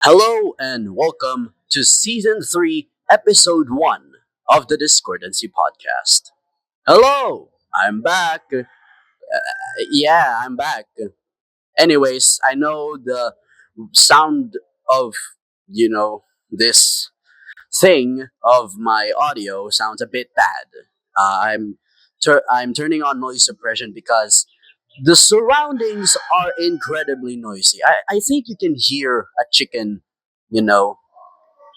Hello and welcome to Season 3, Episode 1 of the Discordancy Podcast. Hello! I'm back. I'm back. Anyways, I know the sound of, this thing of my audio sounds a bit bad. I'm turning on noise suppression because the surroundings are incredibly noisy. I think you can hear a chicken, you know,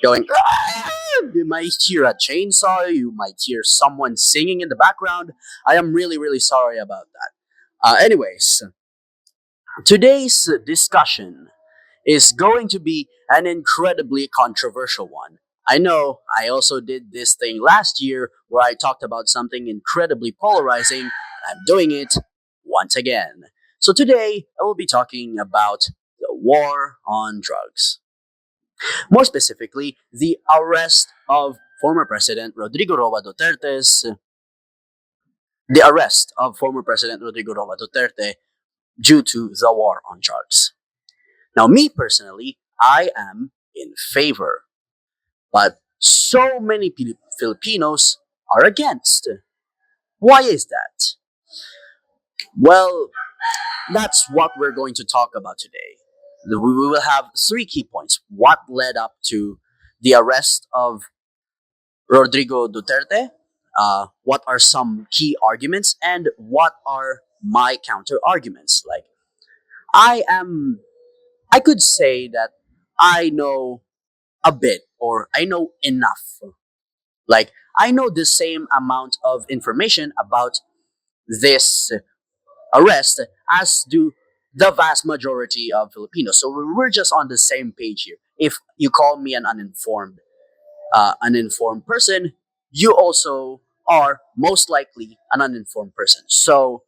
going. "Ah!" You might hear a chainsaw. You might hear someone singing in the background. I am really, really sorry about that. Anyways, today's discussion is going to be an incredibly controversial one. I know I also did this thing last year where I talked about something incredibly polarizing, and I'm doing it once again. So today I will be talking about the war on drugs. More specifically, the arrest of former President Rodrigo Roa Duterte's the arrest of former President Rodrigo Roa Duterte due to the war on drugs. Now, me personally, I am in favor, but so many Filipinos are against. Why is that? Well, that's what we're going to talk about today. We will have three key points. What led up to the arrest of Rodrigo Duterte? What are some key arguments? And what are my counter arguments? I am, I could say that I know a bit or I know enough. I know the same amount of information about this arrest as do the vast majority of Filipinos. So we're just on the same page here. If you call me an uninformed person, you also are most likely an uninformed person. So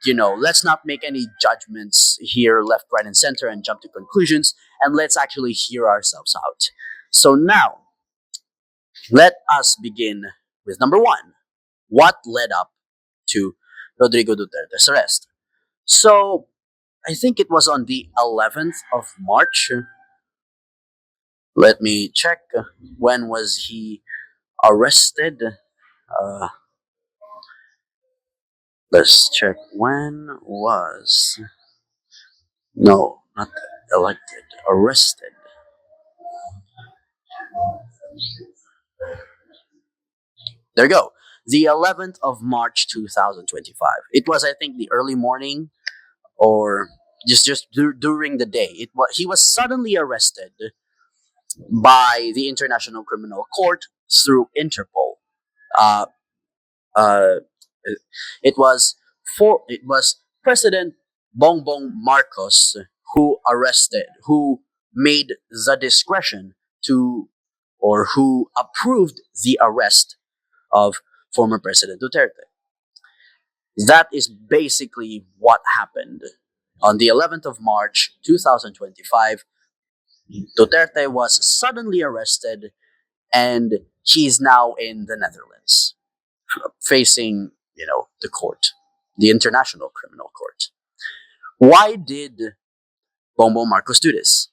let's not make any judgments here, left, right, and center, and jump to conclusions, and let's actually hear ourselves out. So now, let us begin with number one. What led up to Rodrigo Duterte's arrest? So, I think it was on the 11th of March. Let me check. When was he arrested? Uh, let's check. When was. No, not elected. Arrested. There you go. The 11th of March 2025. It was, I think, the early morning or during the day. He was suddenly arrested by the International Criminal Court through Interpol. Uh, uh, it was President Bongbong Marcos who made the discretion to or who approved the arrest of former President Duterte. That is basically what happened. On the 11th of March 2025, Duterte was suddenly arrested and he's now in the Netherlands facing, the court, the International Criminal Court. Why did Bongbong Marcos do this?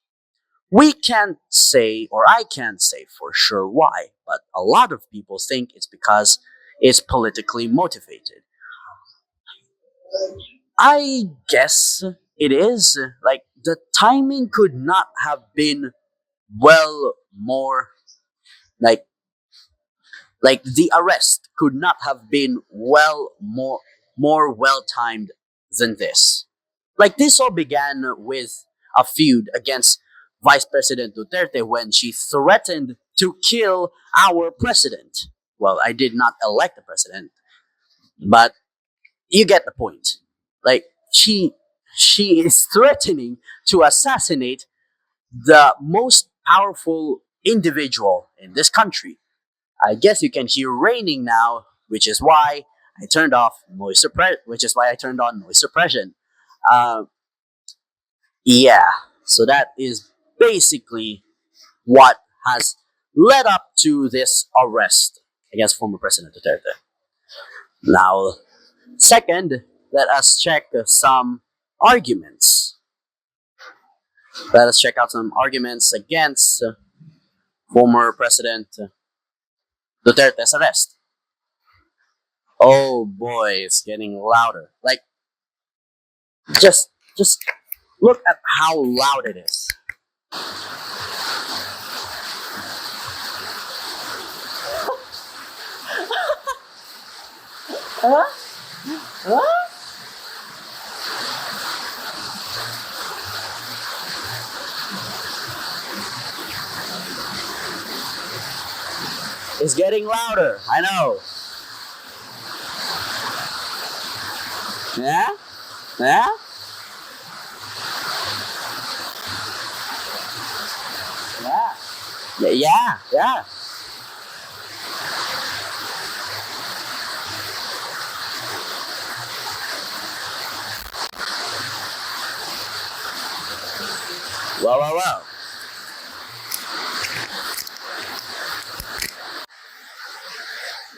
We can't say, or I can't say for sure why, but a lot of people think it's because it's politically motivated. I guess it is. Like, the timing could not have been well more like the arrest could not have been more well timed than this. Like, this all began with a feud against Vice President Duterte when she threatened to kill our president. Well, I did not elect the president, but you get the point. Like, she is threatening to assassinate the most powerful individual in this country. I guess you can hear raining now, which is why I turned on noise suppression. Uh, yeah, so that is basically what has led up to this arrest against former President Duterte. Now, second, let us check some arguments. Let us check out some arguments against former President Duterte's arrest. Oh boy, it's getting louder. Like, just look at how loud it is. Huh? Huh? It's getting louder. I know. Yeah? Yeah? Yeah. Yeah, yeah, yeah. Well, well, well.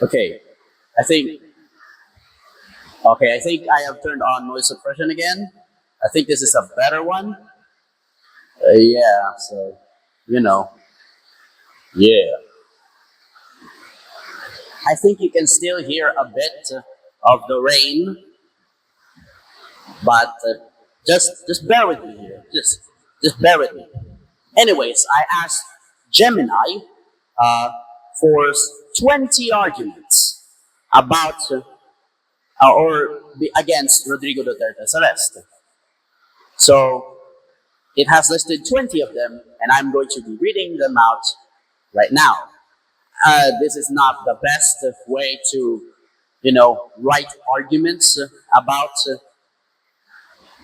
Okay. I think I think I have turned on noise suppression again. I think this is a better one. Yeah, so you know. Yeah. I think you can still hear a bit of the rain, but just bear with me here. Just bear with me. Anyways, I asked Gemini uh, for 20 arguments about against Rodrigo Duterte's arrest. So it has listed 20 of them, and I'm going to be reading them out right now. This is not the best way to, write arguments about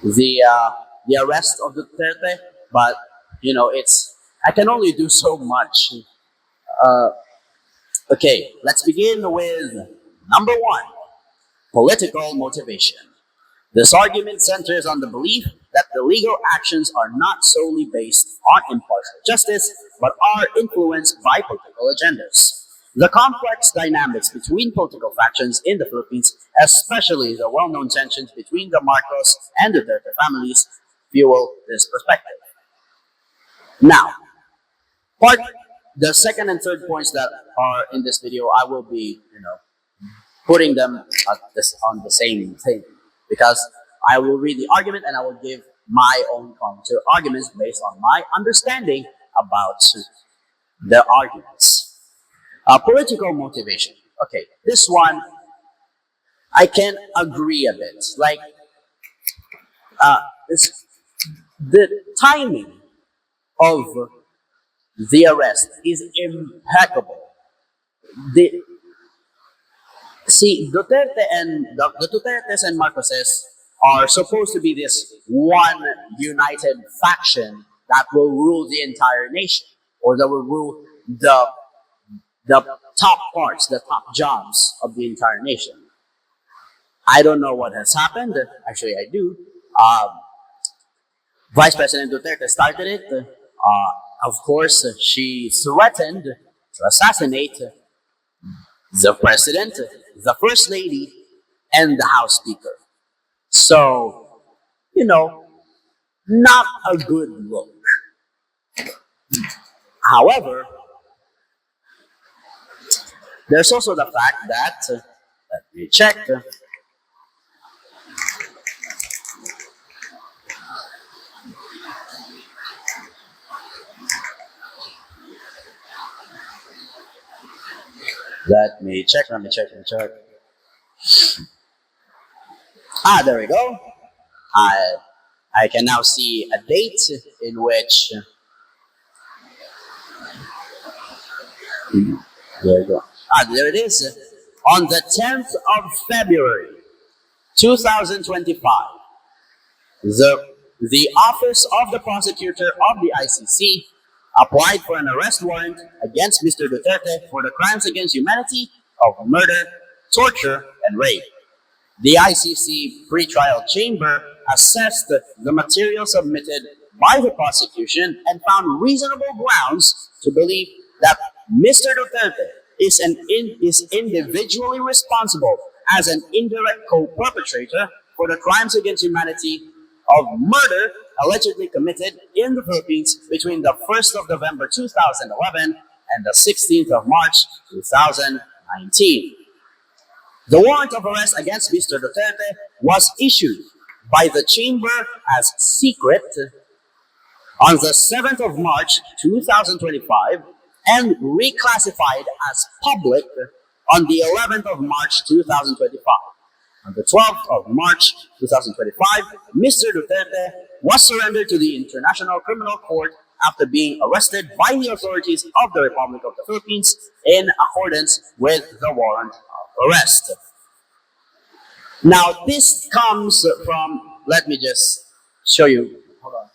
the uh, the arrest of Duterte, but it's I can only do so much. Uh, okay, let's begin with number one: political motivation. This argument centers on the belief that the legal actions are not solely based on impartial justice, but are influenced by political agendas. The complex dynamics between political factions in the Philippines, especially the well known tensions between the Marcos and Duterte families, fuel this perspective. Now, part the second and third points that are in this video, I will be, putting them on the same thing because I will read the argument and I will give my own counter arguments based on my understanding about the arguments. Political motivation. Okay, this one I can agree a bit. Like, uh, this, the timing of the arrest is impeccable. The, See, the Dutertes and Marcoses are supposed to be this one united faction that will rule the entire nation, or that will rule the top parts, the top jobs of the entire nation. I don't know what has happened. Actually, I do. Vice President Duterte started it. Of course, she threatened to assassinate the president, the first lady, and the House Speaker. So, not a good look. However, there's also the fact that, let me check, let me check. There we go. I, I can now see a date in which, there we go. There it is. On the 10th of February, 2025, the Office of the Prosecutor of the ICC applied for an arrest warrant against Mr. Duterte for the crimes against humanity of murder, torture, and rape. The ICC pretrial chamber assessed the material submitted by the prosecution and found reasonable grounds to believe that Mr. Duterte is individually responsible as an indirect co-perpetrator for the crimes against humanity of murder, allegedly committed in the Philippines between the 1st of November 2011 and the 16th of March 2019. The warrant of arrest against Mr. Duterte was issued by the chamber as secret on the 7th of March 2025 and reclassified as public on the 11th of March 2025. On the 12th of March 2025, Mr. Duterte was surrendered to the International Criminal Court after being arrested by the authorities of the Republic of the Philippines in accordance with the warrant of arrest. Now, this comes from, let me just show you. Hold on.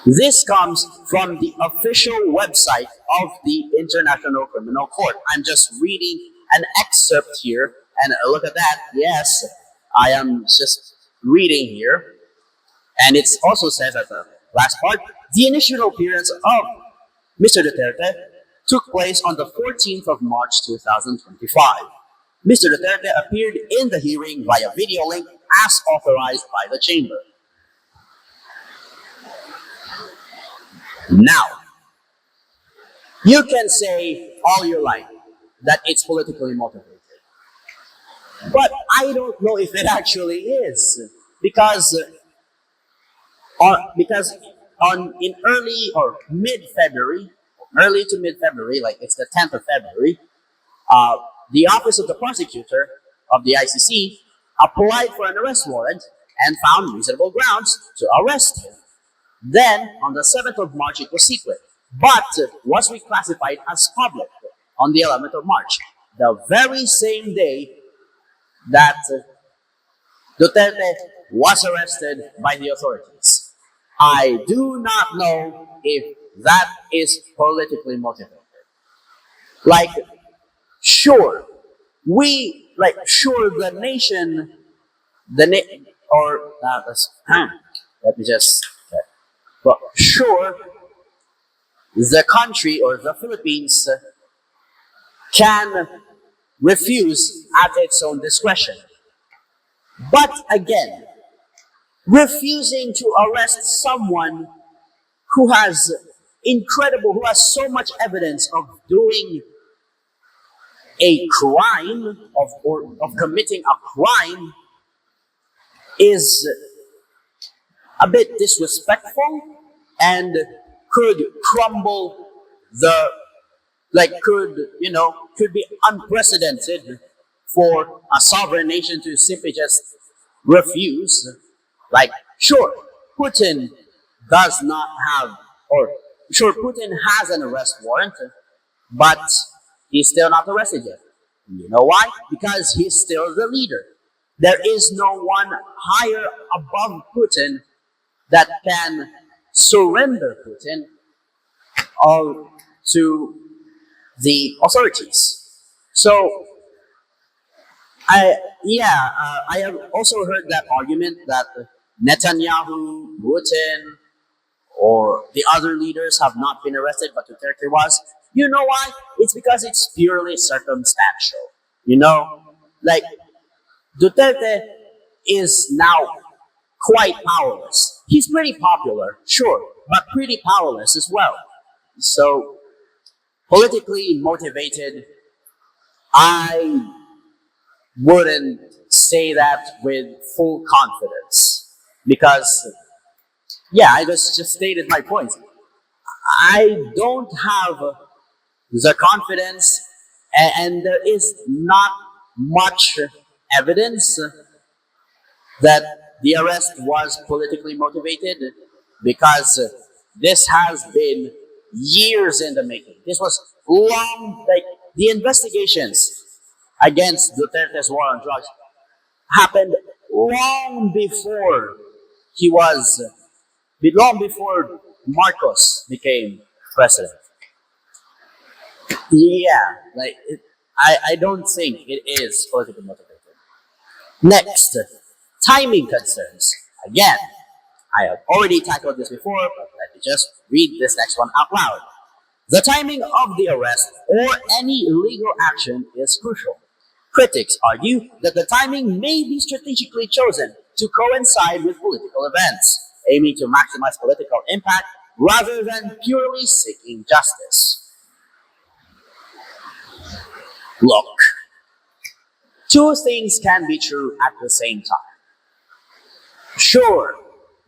This comes from the official website of the International Criminal Court. I'm just reading an excerpt here, and look at that. Yes, I am just reading here. And it also says at the last part, the initial appearance of Mr. Duterte took place on the 14th of March 2025. Mr. Duterte appeared in the hearing via video link as authorized by the chamber. Now, you can say all you like that it's politically motivated. But I don't know if it actually is. Because in early or mid-February, early to mid-February, like it's the 10th of February, the Office of the Prosecutor of the ICC applied for an arrest warrant and found reasonable grounds to arrest him. Then, on the 7th of March, it was secret, but was reclassified as public on the 11th of March, the very same day that Duterte was arrested by the authorities. I do not know if that is politically motivated. Like, sure, the nation, let me just, but sure, the country or the Philippines can refuse at its own discretion. But again, refusing to arrest someone who has so much evidence of doing a crime, of committing a crime, is a bit disrespectful and could crumble could be unprecedented for a sovereign nation to simply just refuse. Like, sure, Putin does not have, or sure, Putin has an arrest warrant, but he's still not arrested yet. You know why? Because he's still the leader. There is no one higher above Putin that can surrender Putin to the authorities. So, I have also heard that argument that Netanyahu, Putin, or the other leaders have not been arrested, but Duterte was. You know why? It's because it's purely circumstantial. You know, like Duterte is now quite powerless. He's pretty popular, sure, but pretty powerless as well. So, politically motivated, I wouldn't say that with full confidence. Because, yeah, I just stated my point. I don't have the confidence, and there is not much evidence that the arrest was politically motivated, because this has been years in the making. This was long, like the investigations against Duterte's war on drugs happened long before Marcos became president. Yeah, I don't think it is politically motivated. Next, timing concerns. Again, I have already tackled this before, but let me just read this next one out loud. The timing of the arrest or any legal action is crucial. Critics argue that the timing may be strategically chosen to coincide with political events. aiming to maximize political impact rather than purely seeking justice. Look, two things can be true at the same time. Sure,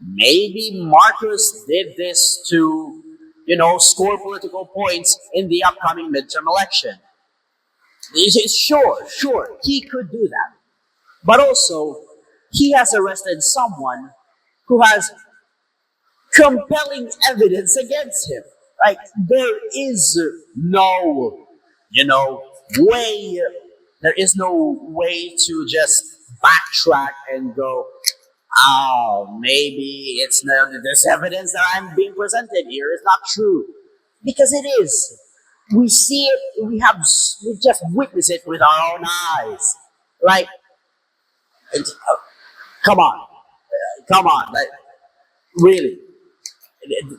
maybe Marcus did this to, score political points in the upcoming midterm election. Sure, he could do that. But also, he has arrested someone who has compelling evidence against him. Like, there is no, way, there is no way to just backtrack and go, oh, maybe it's not, this evidence that I'm being presented here is not true. Because it is. We see it, we just witness it with our own eyes. Like, come on, like, really.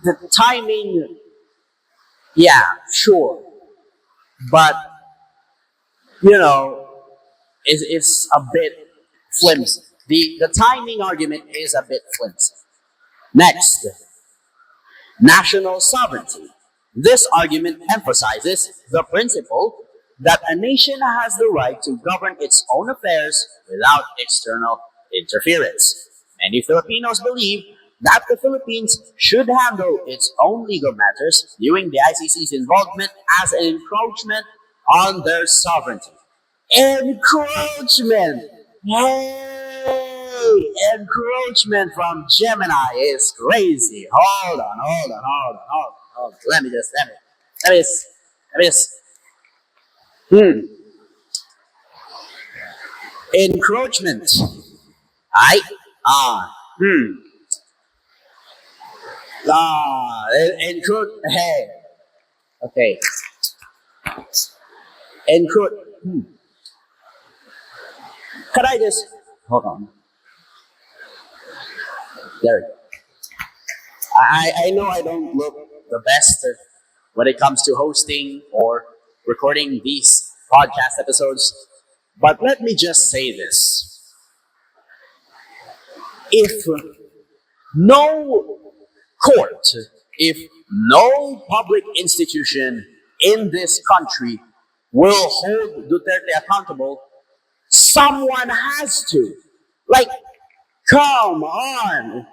The timing, yeah, sure. But, it's a bit flimsy. The timing argument is a bit flimsy. Next, national sovereignty. This argument emphasizes the principle that a nation has the right to govern its own affairs without external interference. Many Filipinos believe that the Philippines should handle its own legal matters, viewing the ICC's involvement as an encroachment on their sovereignty. Encroachment! Hey! Encroachment from Gemini is crazy. Hold on. Let me just. Encroachment. I. Hey. Okay. Encroach. Could I just. Hold on. There we go. I know I don't look the best when it comes to hosting or recording these podcast episodes, but let me just say this. If no court, if no public institution in this country will hold Duterte accountable, someone has to. Like, come on.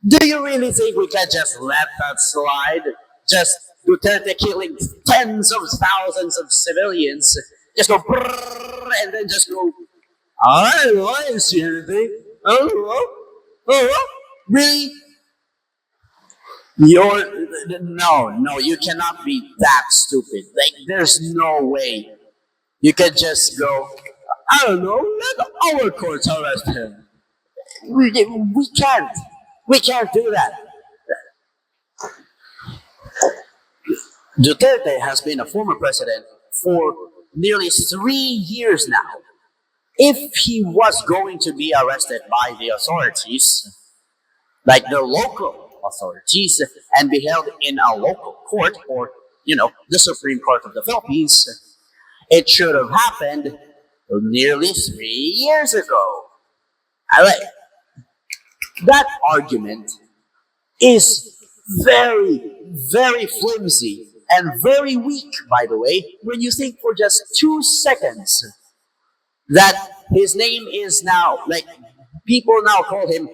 Do you really think we can just let that slide? Just Duterte killing tens of thousands of civilians. Just go brrrr, and then just go, I didn't see anything. Really? No, you cannot be that stupid. Like, there's no way. You can just go, I don't know, let our courts arrest him. We can't. We can't do that. Duterte has been a former president for nearly 3 years now. If he was going to be arrested by the authorities, like the local authorities, and be held in a local court or, the Supreme Court of the Philippines, it should have happened nearly 3 years ago. That argument is very, very flimsy and very weak, by the way, when you think for just 2 seconds that his name is now, like, people now call him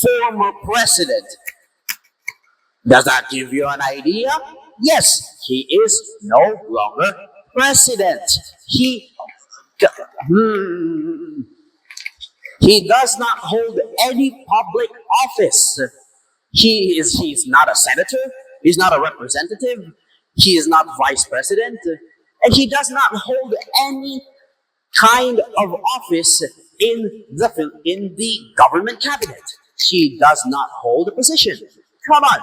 former president. Does that give you an idea? Yes, he is no longer president. He does not hold any public office. He's not a senator, he's not a representative, he is not vice president, and he does not hold any kind of office in the government cabinet. He does not hold a position. Come on.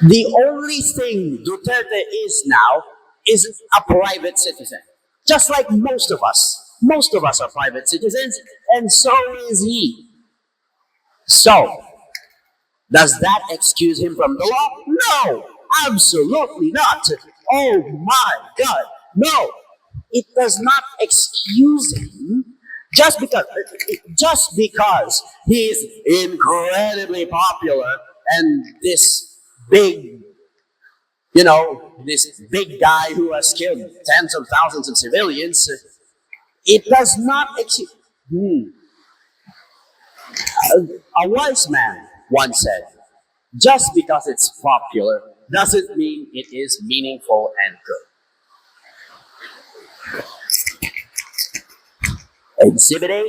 The only thing Duterte is now is a private citizen. Just like most of us. Most of us are private citizens, and so is he. So, does that excuse him from the law? No, absolutely not. Oh my God, no. It does not excuse him, Just because he's incredibly popular and big this big guy who has killed tens of thousands of civilians, it does not exist. A wise man once said, just because it's popular doesn't mean it is meaningful and good. Exhibit A,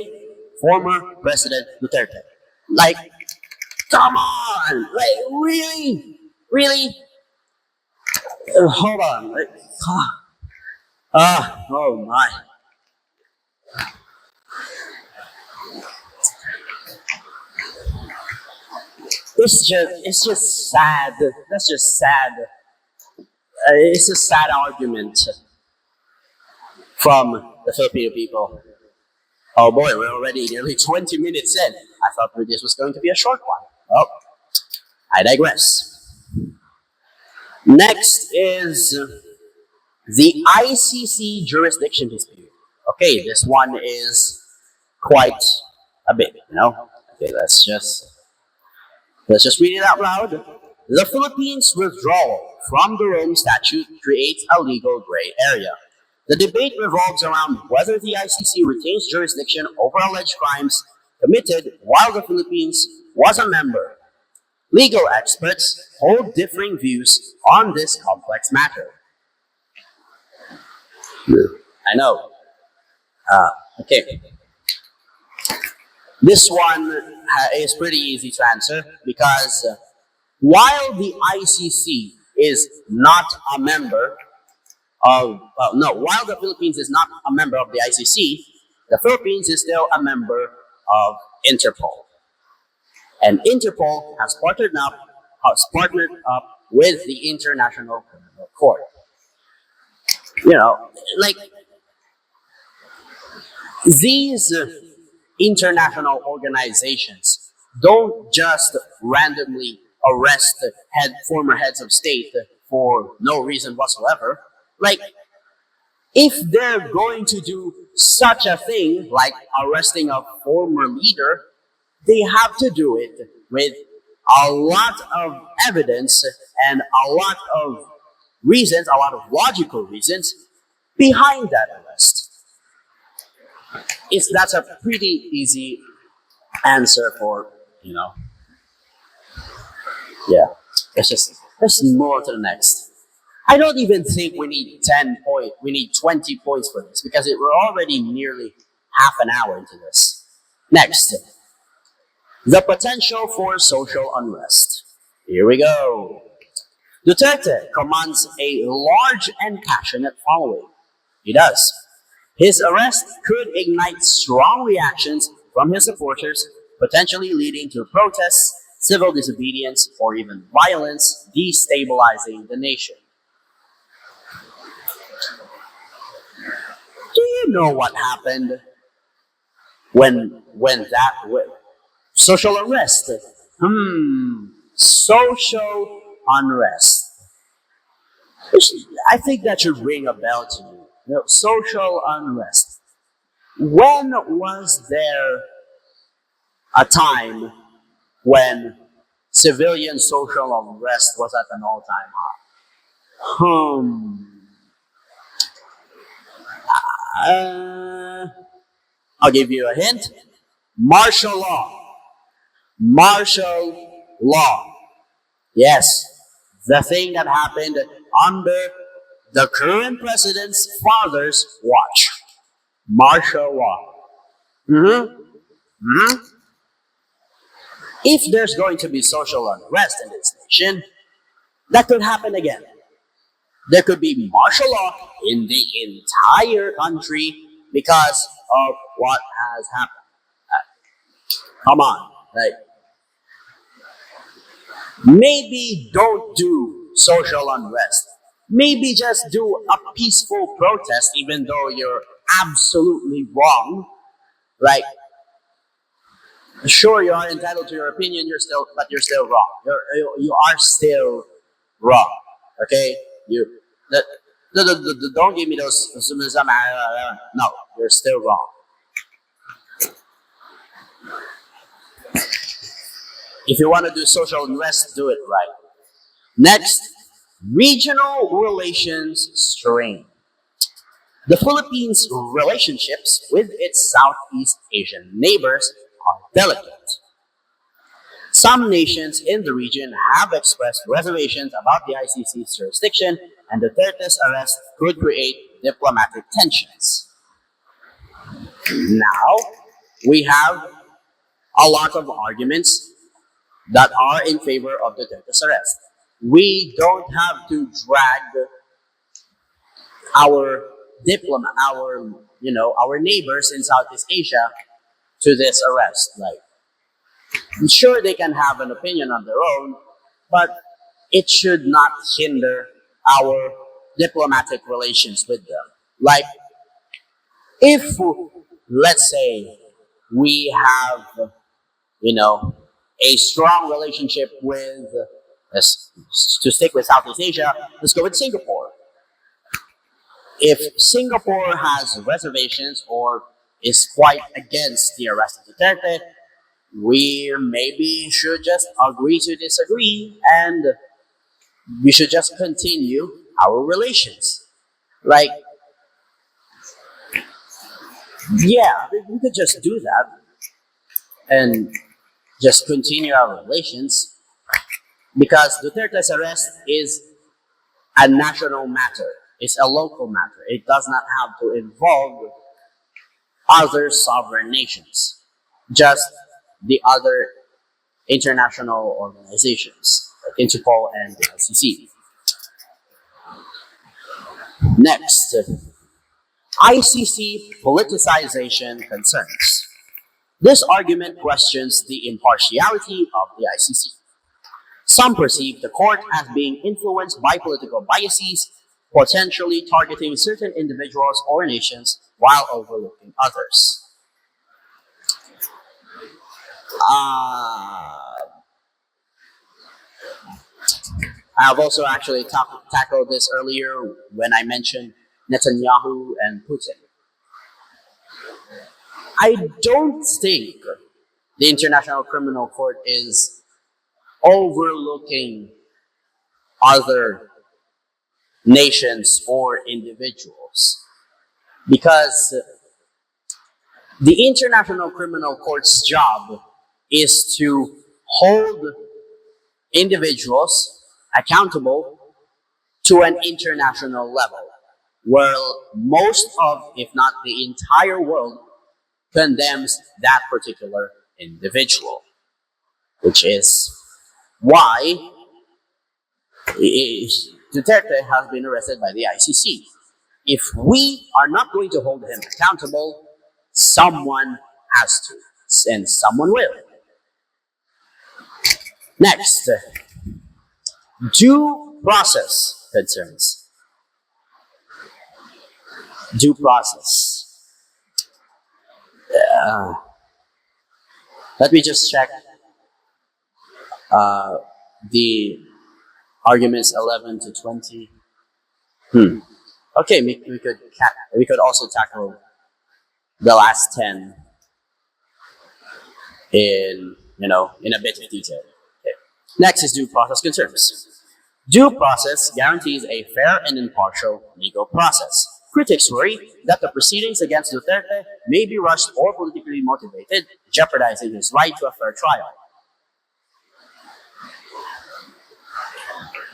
former President Duterte. Like, come on! Like, really? Really? Hold on. Like, oh my. It's just sad. That's just sad. It's a sad argument from the Filipino people. Oh boy, we're already nearly 20 minutes in. I thought this was going to be a short one. Oh, I digress. Next is the ICC jurisdiction dispute. Okay, this one is quite a bit. Okay, let's just read it out loud. The Philippines' withdrawal from the Rome Statute creates a legal gray area. The debate revolves around whether the ICC retains jurisdiction over alleged crimes committed while the Philippines was a member. Legal experts hold differing views on this complex matter. I know. Okay. This one is pretty easy to answer because while the ICC is not a member no, while the Philippines is not a member of the ICC, the Philippines is still a member of Interpol. And Interpol has partnered up with the International Criminal Court. Like these international organizations don't just randomly arrest former heads of state for no reason whatsoever. Like, if they're going to do such a thing, like arresting a former leader, they have to do it with a lot of evidence and a lot of reasons, a lot of logical reasons behind that arrest. That's a pretty easy answer for, yeah. Let's move on to the next. I don't even think we need 10 points. We need 20 points for this because we're already nearly half an hour into this. Next, the potential for social unrest. Here we go. Duterte commands a large and passionate following. He does. His arrest could ignite strong reactions from his supporters, potentially leading to protests, civil disobedience, or even violence, destabilizing the nation. Do you know what happened when social unrest? Social unrest. I think that should ring a bell to you. Social unrest. When was there a time when civilian social unrest was at an all-time high? I'll give you a hint. Martial law. Martial law. Yes, the thing that happened under the current president's father's watch. Martial law. If there's going to be social unrest in this nation, that could happen again. There could be martial law in the entire country because of what has happened. Come on. Maybe don't do social unrest. Maybe just do a peaceful protest even though you're absolutely wrong. Like, sure, you are entitled to your opinion, but you're still wrong. You are still wrong. Okay? Don't give me those. No, you're still wrong. If you want to do social unrest, do it right. Next, regional relations strain. The Philippines' relationships with its Southeast Asian neighbors are delicate. Some nations in the region have expressed reservations about the ICC's jurisdiction, and Duterte's arrest could create diplomatic tensions. Now, we have a lot of arguments that are in favor of Duterte's arrest. We don't have to drag our neighbors in Southeast Asia to this arrest. Like, sure, they can have an opinion on their own, but it should not hinder our diplomatic relations with them. Like, if, let's say, we have, you know, a strong relationship with, let's, to stick with Southeast Asia, let's go with Singapore. If Singapore has reservations or is quite against the arrest of Duterte, we maybe should just agree to disagree and we should just continue our relations. Like, yeah, we could just do that and just continue our relations because Duterte's arrest is a national matter. It's a local matter. It does not have to involve other sovereign nations, just the other international organizations like Interpol and the ICC. Next, ICC politicization concerns. This argument questions the impartiality of the ICC. Some perceive the court as being influenced by political biases, potentially targeting certain individuals or nations while overlooking others. I've also actually tackled this earlier when I mentioned Netanyahu and Putin. I don't think the International Criminal Court is overlooking other nations or individuals because the International Criminal Court's job is to hold individuals accountable to an international level where most of, if not the entire world, condemns that particular individual, which is why Duterte has been arrested by the ICC. If we are not going to hold him accountable, someone has to, and someone will. Next, due process concerns. Due process. Let me just check the arguments 11 to 20. Okay, we could also tackle the last 10 in a bit of detail. Okay. Next is due process concerns. Due process guarantees a fair and impartial legal process. Critics worry that the proceedings against Duterte may be rushed or politically motivated, jeopardizing his right to a fair trial.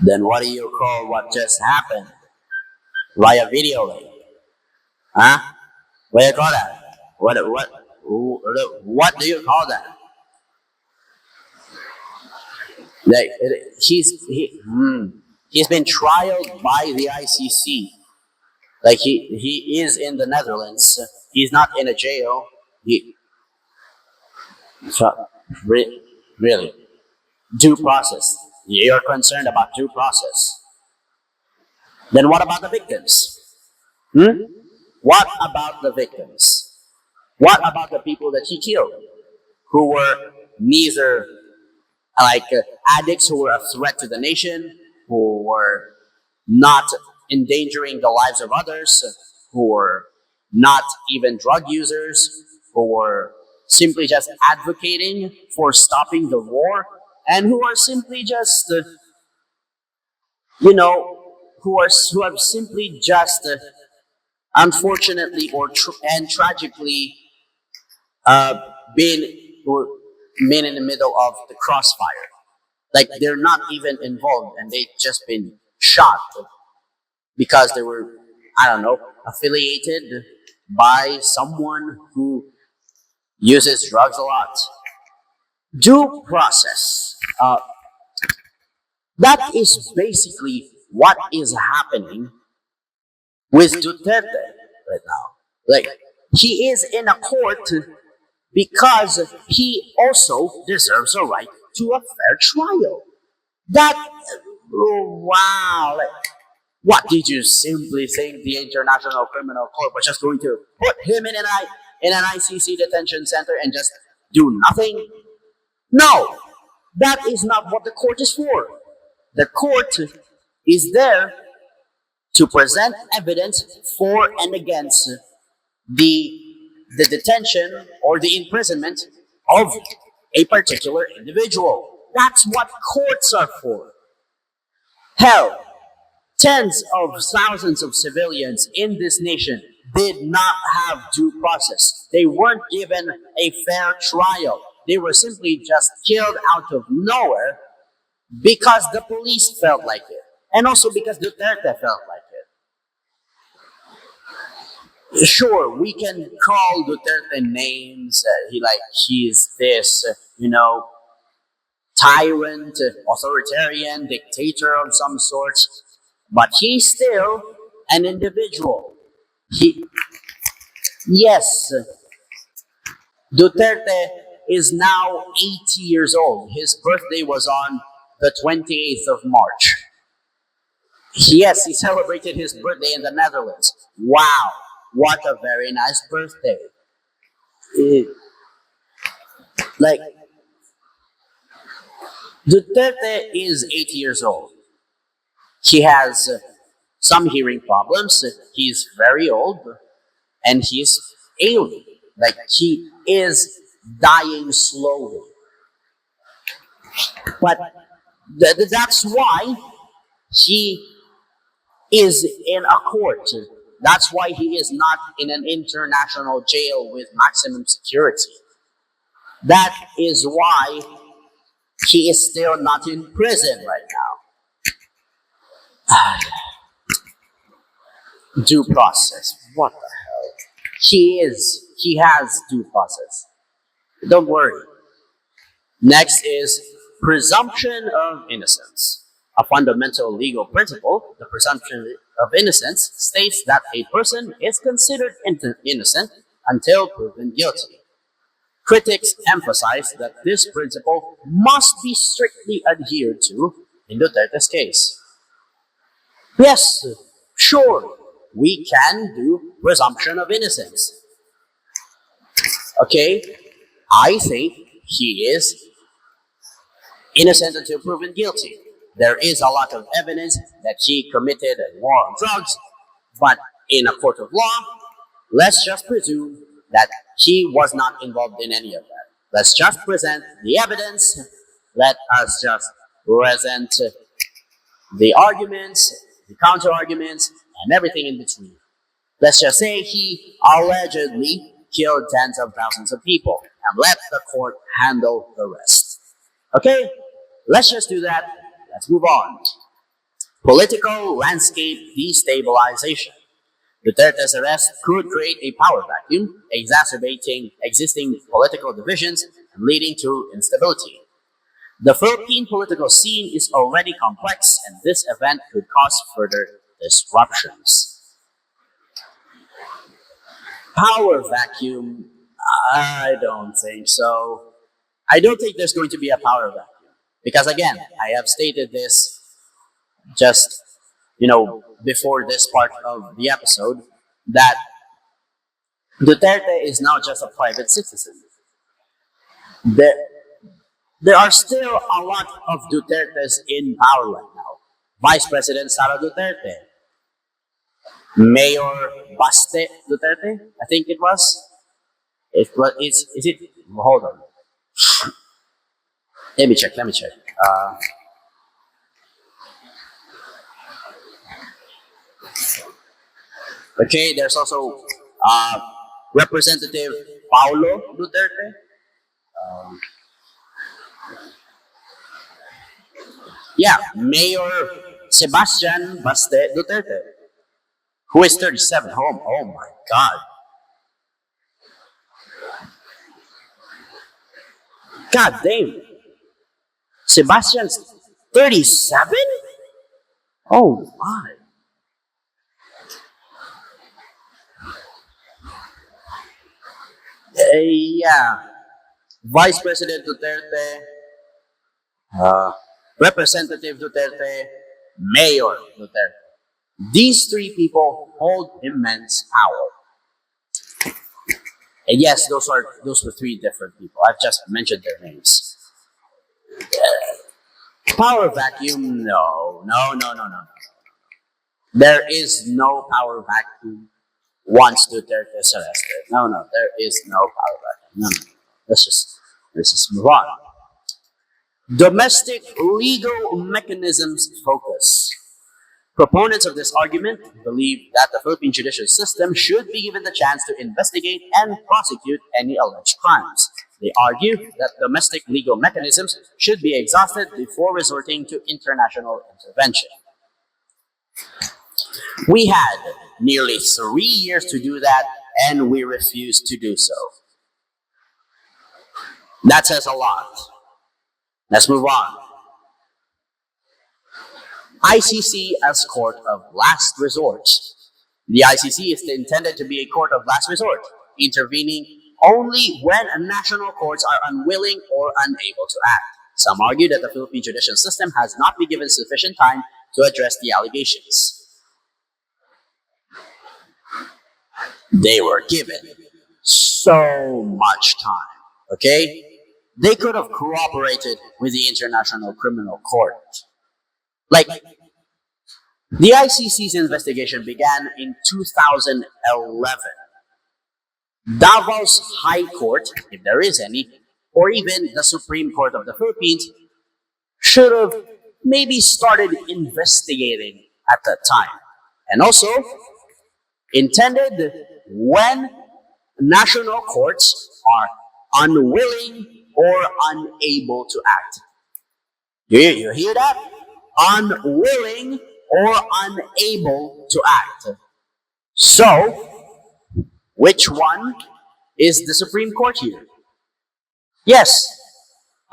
Then what do you call what just happened? Via video link. Huh? What do you call that? What do you call that? Like, he's been trialed by the ICC. Like he is in the Netherlands. He's not in a jail. Really, due process. You're concerned about due process. Then what about the victims? What about the victims? What about the people that he killed, who were neither addicts who were a threat to the nation, who were not endangering the lives of others, who were not even drug users, who were simply just advocating for stopping the war, and who are simply just, you know, who have simply just, unfortunately and tragically, uh, been or been in the middle of the crossfire. Like they're not even involved, and they've just been shot because they were, I don't know, affiliated by someone who uses drugs a lot. Due process. That is basically what is happening with Duterte right now. Like, he is in a court because he also deserves a right to a fair trial. That, oh, wow. Like, what did you simply think the International Criminal Court was just going to put him in an ICC detention center and just do nothing? No, that is not what the court is for. The court is there to present evidence for and against the the detention or the imprisonment of a particular individual. That's what courts are for. Hell, tens of thousands of civilians in this nation did not have due process. They weren't given a fair trial. They were simply just killed out of nowhere because the police felt like it. And also because Duterte felt like it. Sure, we can call Duterte names. He's this, tyrant, authoritarian, dictator of some sort. But he's still an individual. He, yes, Duterte is now 80 years old. His birthday was on the 28th of March. Yes, he celebrated his birthday in the Netherlands. Wow, what a very nice birthday. Eh, like, Duterte is 80 years old. He has some hearing problems. He's very old and he's ailing. Like, he is dying slowly. But that's why he is in a court. That's why he is not in an international jail with maximum security. That is why he is still not in prison right now. Due process. What the hell? He has due process. Don't worry. Next is presumption of innocence. A fundamental legal principle, the presumption of innocence, states that a person is considered innocent until proven guilty. Critics emphasize that this principle must be strictly adhered to in Duterte's case. Yes, sure, we can do presumption of innocence. Okay, I think he is innocent until proven guilty. There is a lot of evidence that he committed a war on drugs, but in a court of law, let's just presume that he was not involved in any of that. Let's just present the evidence. Let us just present the arguments, the counter arguments, and everything in between. Let's just say he allegedly killed tens of thousands of people and let the court handle the rest. Okay? Let's just do that. Let's move on. Political landscape destabilization. Duterte's arrest could create a power vacuum, exacerbating existing political divisions and leading to instability. The Philippine political scene is already complex, and this event could cause further disruptions. Power vacuum? I don't think so. I don't think there's going to be a power vacuum. Because again, I have stated this just, before this part of the episode, that Duterte is now just a private citizen. There, there are still a lot of Dutertes in power right now. Vice President Sara Duterte, Mayor Baste Duterte, I think it was. Is it Hold on. Let me check. Let me check. Uh, okay, there's also uh, Representative Paulo Duterte. Um, yeah, Mayor Sebastian Baste Duterte, who is 37. Oh my God. God damn. Sebastian's 37? Oh my. Yeah. Vice President Duterte, uh, Representative Duterte, Mayor Duterte. These three people hold immense power. And yes, those were three different people. I've just mentioned their names. Power vacuum? No, no, no, no, no. There is no power vacuum once Duterte is arrested. No, no, there is no power vacuum. No, no. Let's just move on. Domestic legal mechanisms focus. Proponents of this argument believe that the Philippine judicial system should be given the chance to investigate and prosecute any alleged crimes. They argue that domestic legal mechanisms should be exhausted before resorting to international intervention. We had nearly 3 years to do that, and we refused to do so. That says a lot. Let's move on. ICC as court of last resort. The ICC is intended to be a court of last resort, intervening only when national courts are unwilling or unable to act. Some argue that the Philippine judicial system has not been given sufficient time to address the allegations. They were given so much time, okay? They could have cooperated with the International Criminal Court. Like, the ICC's investigation began in 2011. Davao's High Court, if there is any, or even the Supreme Court of the Philippines, should have maybe started investigating at that time. And also, intended when national courts are unwilling or unable to act. You hear that? Unwilling or unable to act. So, which one is the Supreme Court here? Yes,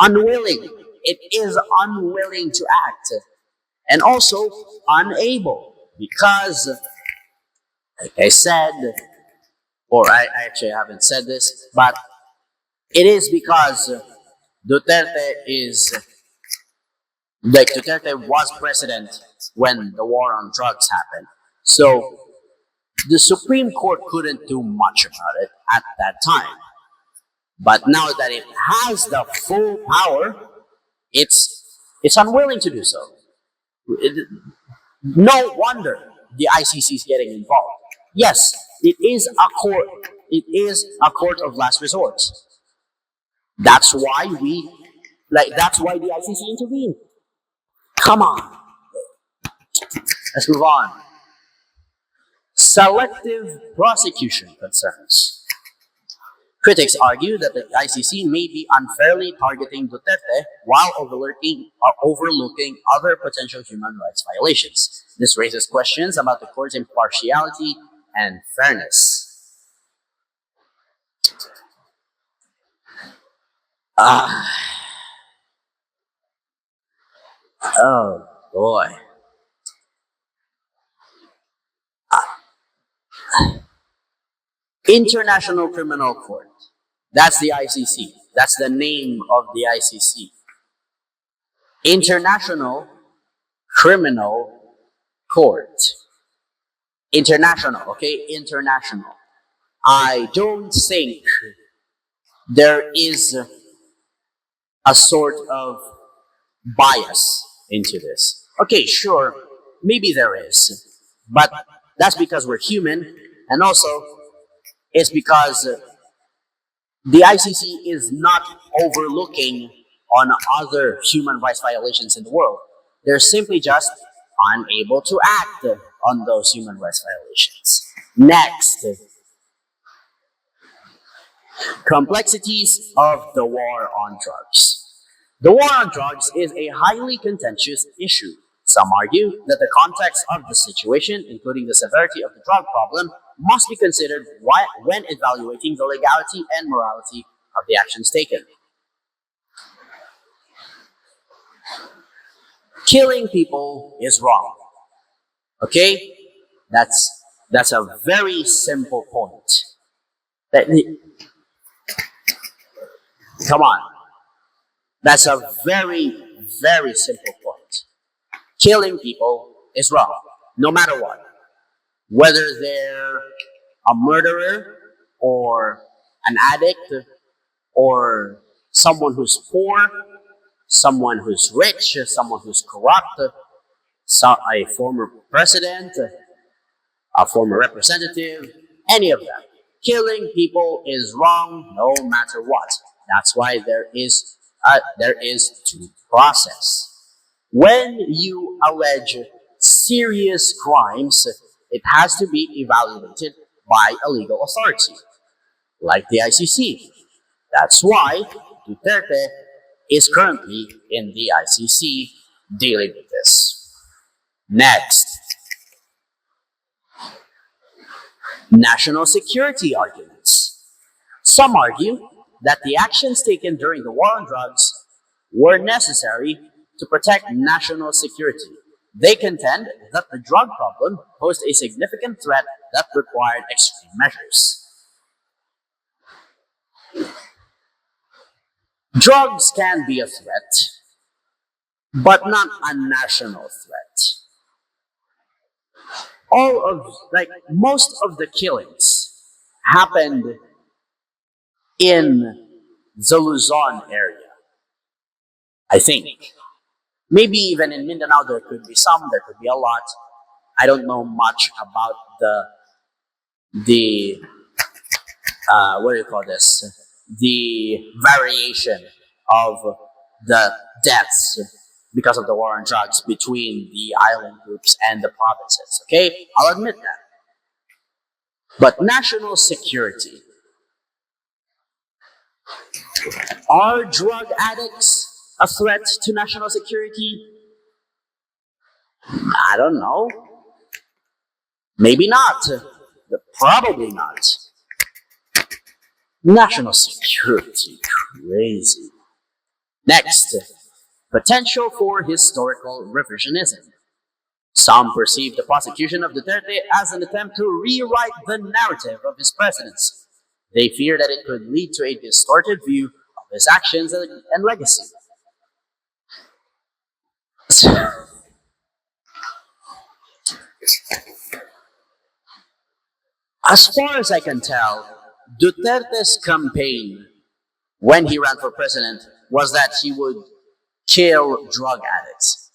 unwilling. It is unwilling to act. And also unable. Because, like I said, or I actually haven't said this, but it is because Duterte was president when the war on drugs happened. So the Supreme Court couldn't do much about it at that time. But now that it has the full power, it's unwilling to do so. No wonder the ICC is getting involved. Yes, it is a court. It is a court of last resort. That's why that's why the ICC intervened. Come on. Let's move on. Selective prosecution concerns. Critics argue that the ICC may be unfairly targeting Duterte while overlooking other potential human rights violations. This raises questions about the court's impartiality and fairness. Ah, oh boy. International Criminal Court. That's the ICC. That's the name of the ICC. International Criminal Court. International, okay? International. I don't think there is a sort of bias into this. Okay, sure, maybe there is, but that's because we're human, and also it's because The ICC is not overlooking on other human rights violations in the world. They're simply just unable to act on those human rights violations. Next, complexities of the war on drugs. The war on drugs is a highly contentious issue. Some argue that the context of the situation, including the severity of the drug problem, must be considered when evaluating the legality and morality of the actions taken. Killing people is wrong. Okay? That's a very simple point. That- Come on. That's a very, very simple point. Killing people is wrong, no matter what. Whether they're a murderer or an addict or someone who's poor, someone who's rich, someone who's corrupt, a former president, a former representative, any of them. Killing people is wrong no matter what. That's why there is due process. When you allege serious crimes, it has to be evaluated by a legal authority, like the ICC. That's why Duterte is currently in the ICC dealing with this. Next, national security arguments. Some argue that the actions taken during the war on drugs were necessary to protect national security. They contend that the drug problem posed a significant threat that required extreme measures. Drugs can be a threat, but not a national threat. Most of the killings happened in the Luzon area, I think. Maybe even in Mindanao there could be some, there could be a lot. I don't know much about the what do you call this? The variation of the deaths because of the war on drugs between the island groups and the provinces. Okay, I'll admit that. But national security. Are drug addicts a threat to national security? I don't know. Maybe not. But probably not. National security. Crazy. Next, potential for historical revisionism. Some perceive the prosecution of Duterte as an attempt to rewrite the narrative of his presidency. They fear that it could lead to a distorted view of his actions and legacy. As far as I can tell, Duterte's campaign when he ran for president was that he would kill drug addicts.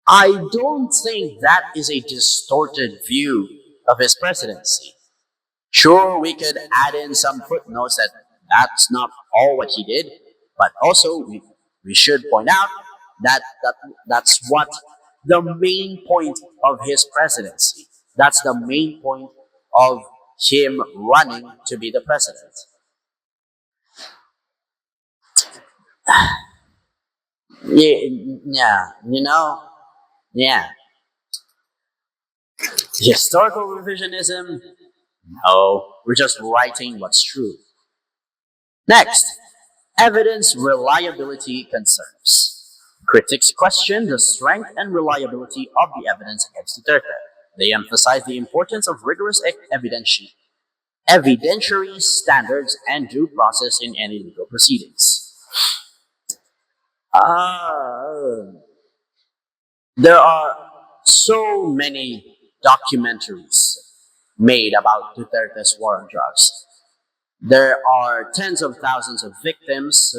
I don't think that is a distorted view of his presidency. Sure, we could add in some footnotes that that's not all what he did, but also we should point out that's what the main point of his presidency. That's the main point of him running to be the president. Yeah, yeah, yeah. Historical revisionism? No, we're just writing what's true. Next, evidence reliability concerns. Critics question the strength and reliability of the evidence against Duterte. They emphasize the importance of rigorous evidentiary standards and due process in any legal proceedings. Uh, there are so many documentaries made about Duterte's war on drugs. There are tens of thousands of victims.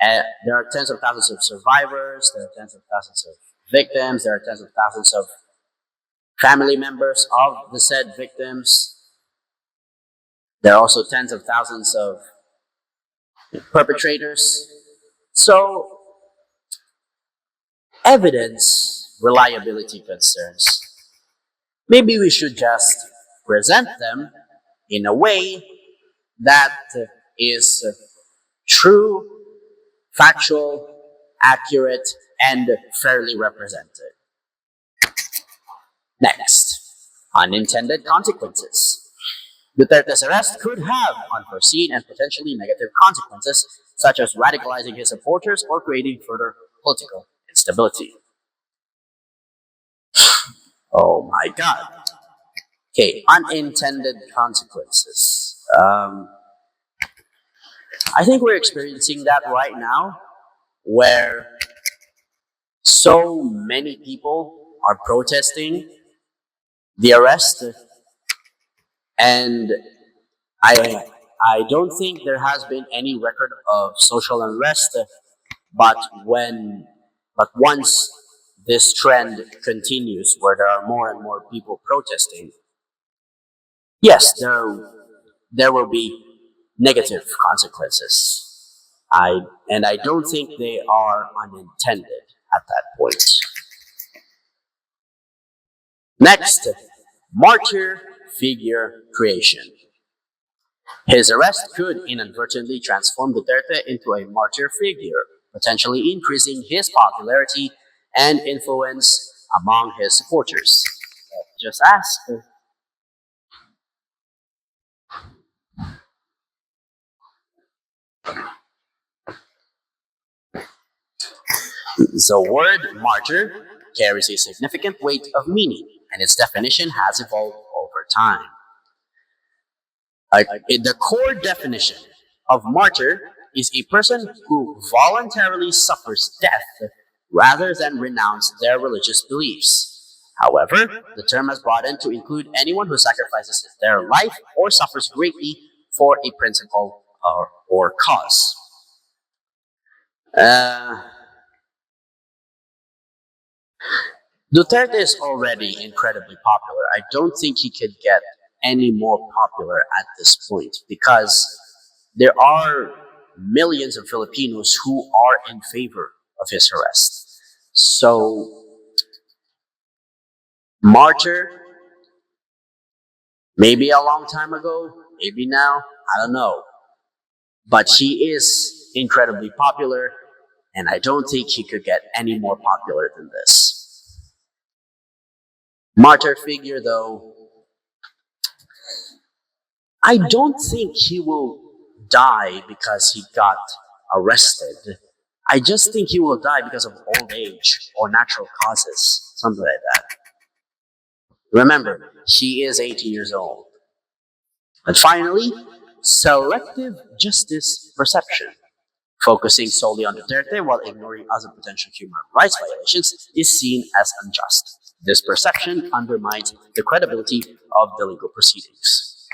There are tens of thousands of survivors. There are tens of thousands of victims. There are tens of thousands of family members of the said victims. There are also tens of thousands of perpetrators. So, evidence reliability concerns. Maybe we should just present them in a way that is true, factual, accurate, and fairly represented. Next, unintended consequences. Duterte's arrest could have unforeseen and potentially negative consequences, such as radicalizing his supporters or creating further political instability. Oh my god. Okay, unintended consequences. I think we're experiencing that right now, where so many people are protesting the arrest, and I I don't think there has been any record of social unrest, but when but once this trend continues, where there are more and more people protesting, yes, there will be negative consequences. I don't think they are unintended at that point. Next, martyr figure creation. His arrest could inadvertently transform Duterte into a martyr figure, potentially increasing his popularity and influence among his supporters. Just ask. The word martyr carries a significant weight of meaning, and its definition has evolved over time. The core definition of martyr is a person who voluntarily suffers death rather than renounce their religious beliefs. However, the term has broadened to include anyone who sacrifices their life or suffers greatly for a principle or cause. Uh, Duterte is already incredibly popular. I don't think he could get any more popular at this point because there are millions of Filipinos who are in favor of his arrest. So, martyr, maybe a long time ago, maybe now, I don't know. But he is incredibly popular, and I don't think he could get any more popular than this. Martyr figure, though, I don't think he will die because he got arrested. I just think he will die because of old age or natural causes, something like that. Remember, he is 80 years old. And finally, selective justice perception. Focusing solely on Duterte while ignoring other potential human rights violations is seen as unjust. This perception undermines the credibility of the legal proceedings.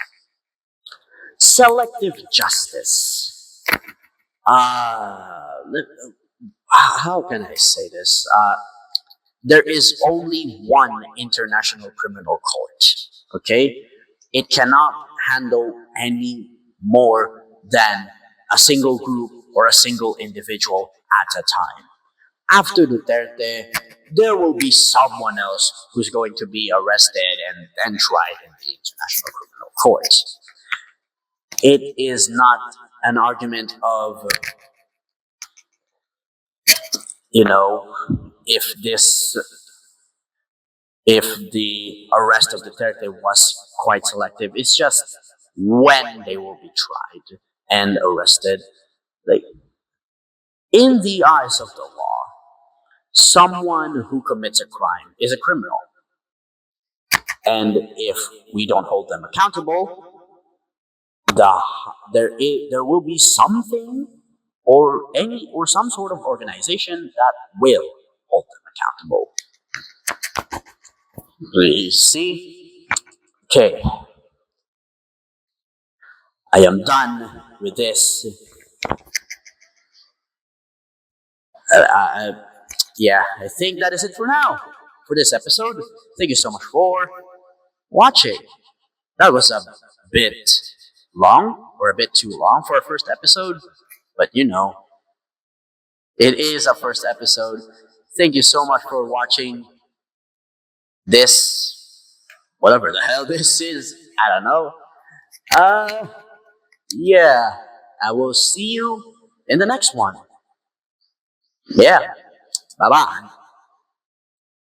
Selective justice. How can I say this? There is only one international criminal court. Okay, it cannot handle any more than a single group or a single individual at a time. After Duterte, there will be someone else who's going to be arrested and then tried in the International Criminal Court. It is not an argument of, you know, if this if the arrest of Duterte was quite selective. It's just when they will be tried and arrested. Like, in the eyes of the law, someone who commits a crime is a criminal. And if we don't hold them accountable, there will be something or some sort of organization that will hold them accountable. You see? Okay. I am done with this. Uh, yeah, I think that is it for now for this episode. Thank you so much for watching. That was a bit long or a bit too long for our first episode, but it is a first episode. Thank you so much for watching this, whatever the hell this is. I don't know. Uh, yeah, I will see you in the next one. Yeah, bye bye.